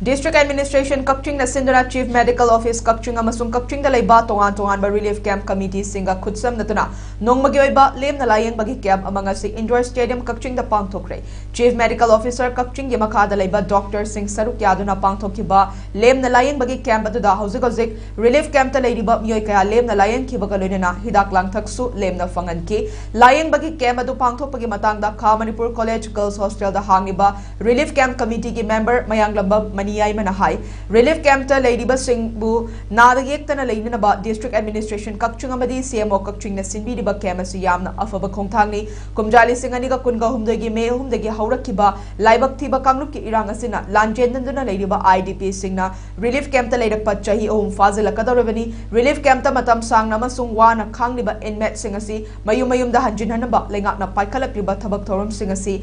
District Administration Kakching na Sindana Chief Medical Office Kakching amasung Kakching da laiba tongan relief camp committee singa khutsam natuna Nongmagi oiba lemna Layengbagi Camp among Ngasi Indoor Stadium Kakching da pangthokkhre. Chief Medical Officer Kakching yamakada laiba Dr. Singh Saruk yaduna pangthokkiba lemna Layengbagi Camp aduda hauzik relief camp ta laiba mioi kaya lemna layengkhibaga loinana hidak langthaksu lemna fanganki Layengbagi Camp adu pangthokpagi matangda Kha Manipur College Girls Hostel da hangiba relief camp committee ki member mayanglamba Relief Camp ta Ladiba Singh Bu Nadagyektana Lainaba District Administration Kakching Amadi CMO Kakching na Sinbidiba Camp asi yamna afaba khongthangni Kumjali Singaniga Kunga Humdagi May Humdagi Haurakiba Laibak Thiba Kanglup ki irang asina Lanjendanduna Ladiba IDP Singna Relief Camp ta Laidakpa chahi ohum fazilakadorabani Relief Camp ta matam sangna amasung wana khangliba inmate singasi mayum-mayumda hanjinhanaba laingakna paikhalakliba thabak thorum singasi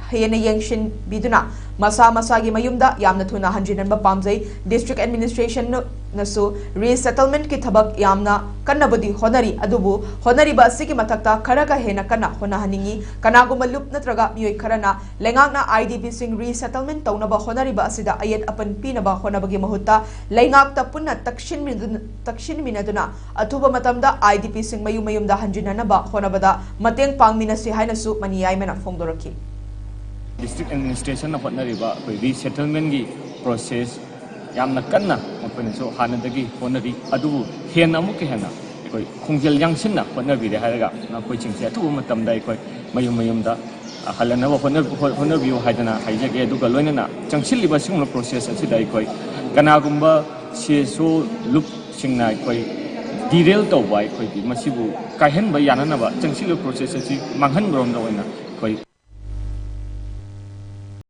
Hena Yangshin Biduna Masa Masagi Mayumda Yamna Tuna Hanjinan Bapamzai District Administration Nasu Resettlement Kitabak Yamna Kanabudi Honari Adubu Honari Basiki Matakta Karaka Hena Kana Honahaningi Kanagumalup Natraga Mui Karana Lengakna IDP Sing Resettlement Taunaba Honari Basida Ayat Apan Pinaba Honabagi Mahuta Lengakta Puna Takshin Minaduna Atuba Matamda IDP Sing Mayumayumda Hanjinanaba Honabada Mateng Pangminasi Hainasu Maniaimana Fongdoraki District Administration of Honariba, resettlement process, Yamna Kana, so Hanadagi, Honari, Adu, Hena Mukihana, Kungel Yangsina, Honavi, the Haraga, Napoching, two Matam Daikoi, Mayumda, Halana, Honaview, Hadana, Hajaka, Dugalona, Changchili Basimo process and Sidaikoi, Kanagumba, she so look Singna, derailed of Wai, Masibu, Kahen by Yananaba, Changchili process, Manhan Brom,